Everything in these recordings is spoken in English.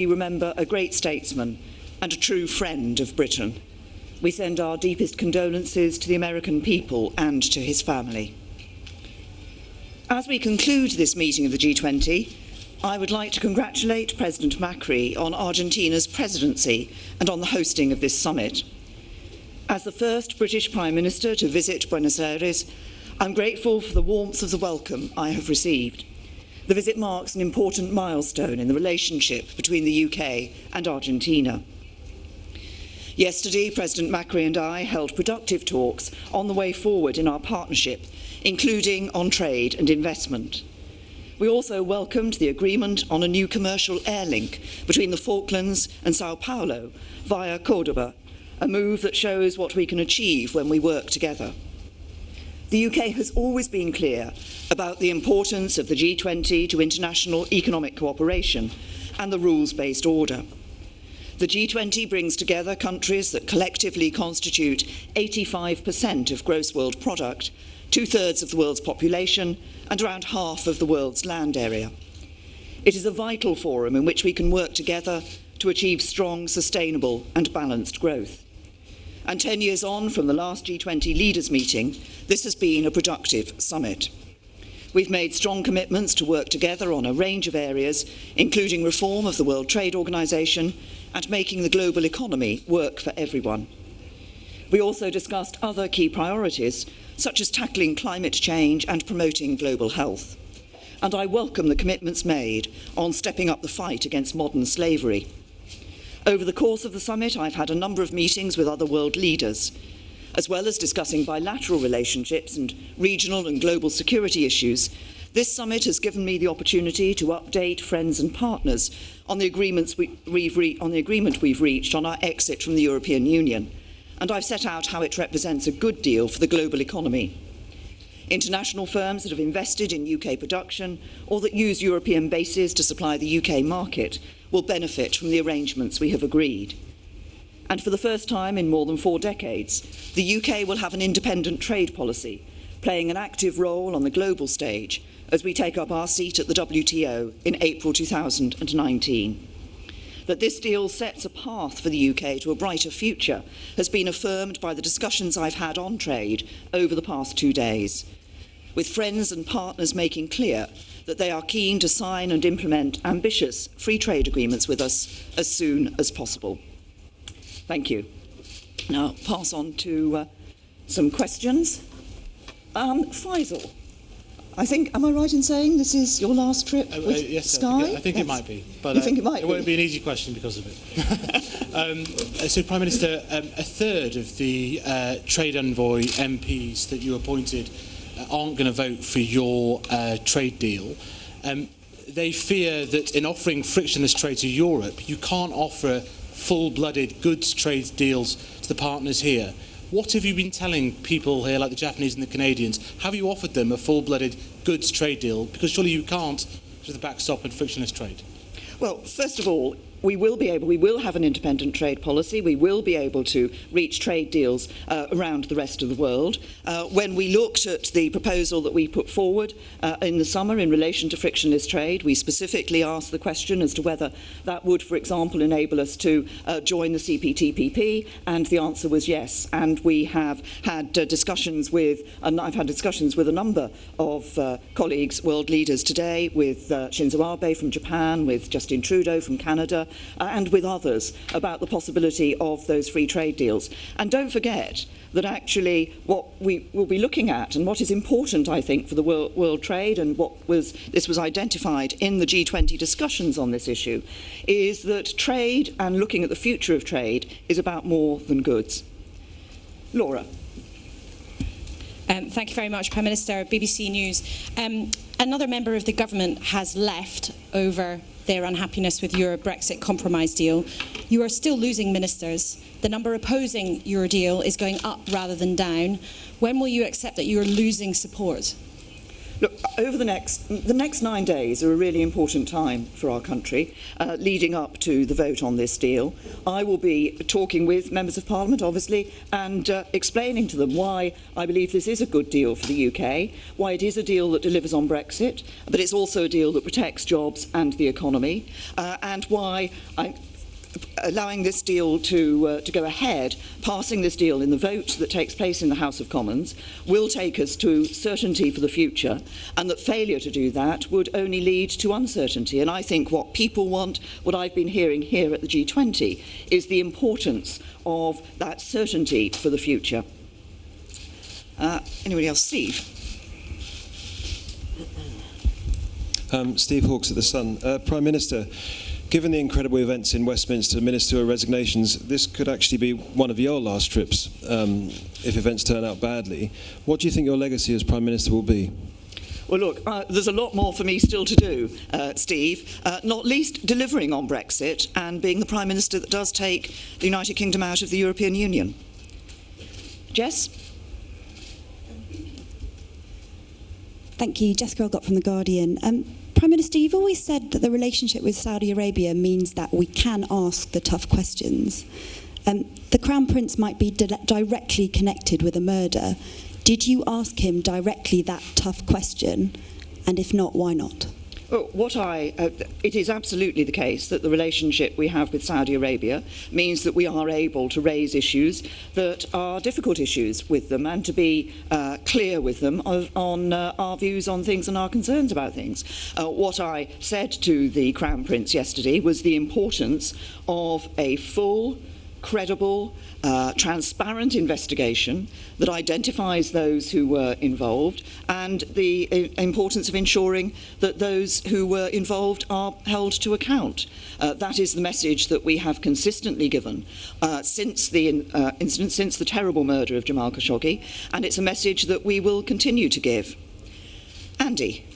We remember a great statesman and a true friend of Britain. We send our deepest condolences to the American people and to his family. As we conclude this meeting of the G20, I would like to congratulate President Macri on Argentina's presidency and on the hosting of this summit. As the first British Prime Minister to visit Buenos Aires, I'm grateful for the warmth of the welcome I have received. The visit marks an important milestone in the relationship between the UK and Argentina. Yesterday, President Macri and I held productive talks on the way forward in our partnership, including on trade and investment. We also welcomed the agreement on a new commercial air link between the Falklands and Sao Paulo via Cordoba, a move that shows what we can achieve when we work together. The UK has always been clear about the importance of the G20 to international economic cooperation and the rules-based order. The G20 brings together countries that collectively constitute 85% of gross world product, 2/3 of the world's population, and around half of the world's land area. It is a vital forum in which we can work together to achieve strong, sustainable, and balanced growth. And 10 years on from the last G20 leaders meeting, this has been a productive summit. We've made strong commitments to work together on a range of areas, including reform of the World Trade Organization and making the global economy work for everyone. We also discussed other key priorities, such as tackling climate change and promoting global health. And I welcome the commitments made on stepping up the fight against modern slavery. Over the course of the summit, I've had a number of meetings with other world leaders. As well as discussing bilateral relationships and regional and global security issues, this summit has given me the opportunity to update friends and partners on the agreement we've reached on our exit from the European Union, and I've set out how it represents a good deal for the global economy. International firms that have invested in UK production or that use European bases to supply the UK market will benefit from the arrangements we have agreed. And for the first time in more than 4 decades, the UK will have an independent trade policy, playing an active role on the global stage as we take up our seat at the WTO in April 2019. That this deal sets a path for the UK to a brighter future has been affirmed by the discussions I've had on trade over the past 2 days, with friends and partners making clear that they are keen to sign and implement ambitious free trade agreements with us as soon as possible. Thank you. Now, pass on to some questions. Faisal, I think, am I right in saying this is your last trip with yes, Sky? I think it might be. But, you think it might be? It won't be an easy question because of it. So, Prime Minister, a third of the trade envoy MPs that you appointed aren't going to vote for your trade deal. They fear that in offering frictionless trade to Europe, you can't offer full-blooded goods trade deals to the partners here. What have you been telling people here, like the Japanese and the Canadians? Have you offered them a full-blooded goods trade deal? Because surely you can't to the backstop and frictionless trade. Well, first of all, we will have an independent trade policy. We will be able to reach trade deals around the rest of the world. When we looked at the proposal that we put forward in the summer in relation to frictionless trade, we specifically asked the question as to whether that would, for example, enable us to join the CPTPP, and the answer was yes. And we have had discussions with, and I've had discussions with a number of colleagues, world leaders today, with Shinzo Abe from Japan, with Justin Trudeau from Canada, and with others about the possibility of those free trade deals. And don't forget that actually what we will be looking at, and what is important, I think, for the world trade, and this was identified in the G20 discussions on this issue, is that trade and looking at the future of trade is about more than goods. Laura. Thank you very much, Prime Minister. BBC News. Another member of the government has left over their unhappiness with your Brexit compromise deal. You are still losing ministers. The number opposing your deal is going up rather than down. When will you accept that you are losing support? Look, over the next 9 days are a really important time for our country, leading up to the vote on this deal. I will be talking with members of Parliament, obviously, and explaining to them why I believe this is a good deal for the UK, why it is a deal that delivers on Brexit, but it's also a deal that protects jobs and the economy, and why allowing this deal to go ahead, passing this deal in the vote that takes place in the House of Commons, will take us to certainty for the future, and that failure to do that would only lead to uncertainty. And I think what people want, what I've been hearing here at the G20, is the importance of that certainty for the future. Anybody else? Steve? Steve Hawkes at The Sun. Prime Minister, given the incredible events in Westminster, ministerial resignations, this could actually be one of your last trips if events turn out badly. What do you think your legacy as Prime Minister will be? Well, look, there's a lot more for me still to do, Steve, not least delivering on Brexit and being the Prime Minister that does take the United Kingdom out of the European Union. Jess? Thank you. Jessica Olgott from The Guardian. Prime Minister, you've always said that the relationship with Saudi Arabia means that we can ask the tough questions. The Crown Prince might be directly connected with a murder. Did you ask him directly that tough question? And if not, why not? Well, it is absolutely the case that the relationship we have with Saudi Arabia means that we are able to raise issues that are difficult issues with them and to be clear with them on our views on things and our concerns about things. What I said to the Crown Prince yesterday was the importance of a full, credible, transparent investigation that identifies those who were involved and the importance of ensuring that those who were involved are held to account. That is the message that we have consistently given since the incident, since the terrible murder of Jamal Khashoggi, and it's a message that we will continue to give. Andy.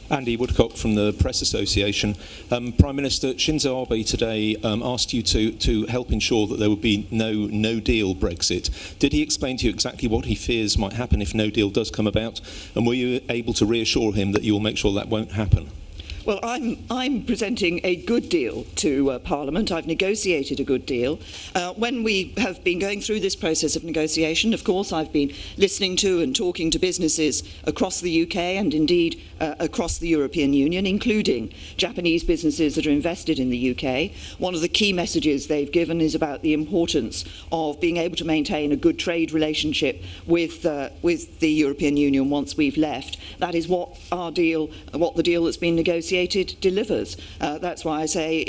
Andy Woodcock from the Press Association. Prime Minister Shinzo Abe today asked you to help ensure that there would be no deal Brexit. Did he explain to you exactly what he fears might happen if no deal does come about? And were you able to reassure him that you will make sure that won't happen? Well, I'm presenting a good deal to Parliament. I've negotiated a good deal. When we have been going through this process of negotiation, of course, I've been listening to and talking to businesses across the UK and indeed across the European Union, including Japanese businesses that are invested in the UK. One of the key messages they've given is about the importance of being able to maintain a good trade relationship with the European Union once we've left. That is what the deal that's been negotiated delivers. That's why I say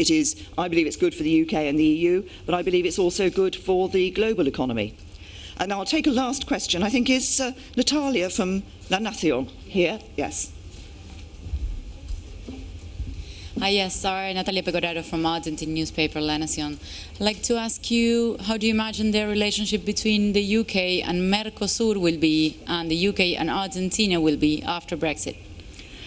I believe it's good for the UK and the EU, but I believe it's also good for the global economy. And now I'll take a last question. I think is Natalia from La Nación here? Yes. Hi, yes, sorry, Natalia Pecoraro from Argentine newspaper La Nación. I'd like to ask you, how do you imagine the relationship between the UK and Mercosur will be, and the UK and Argentina will be after Brexit?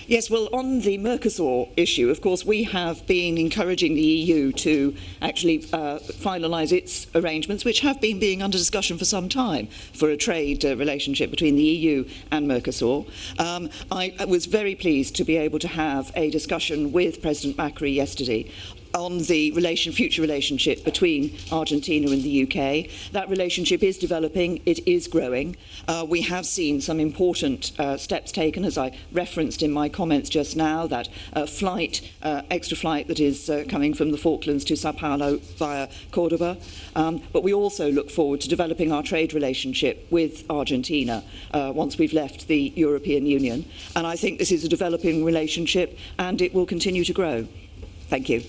Yes, well, on the Mercosur issue, of course, we have been encouraging the EU to actually finalise its arrangements, which have been being under discussion for some time for a trade relationship between the EU and Mercosur. I was very pleased to be able to have a discussion with President Macri yesterday on the future relationship between Argentina and the UK. That relationship is developing, it is growing. We have seen some important steps taken, as I referenced in my comments just now, that extra flight that is coming from the Falklands to Sao Paulo via Cordoba. But we also look forward to developing our trade relationship with Argentina once we've left the European Union. And I think this is a developing relationship and it will continue to grow. Thank you.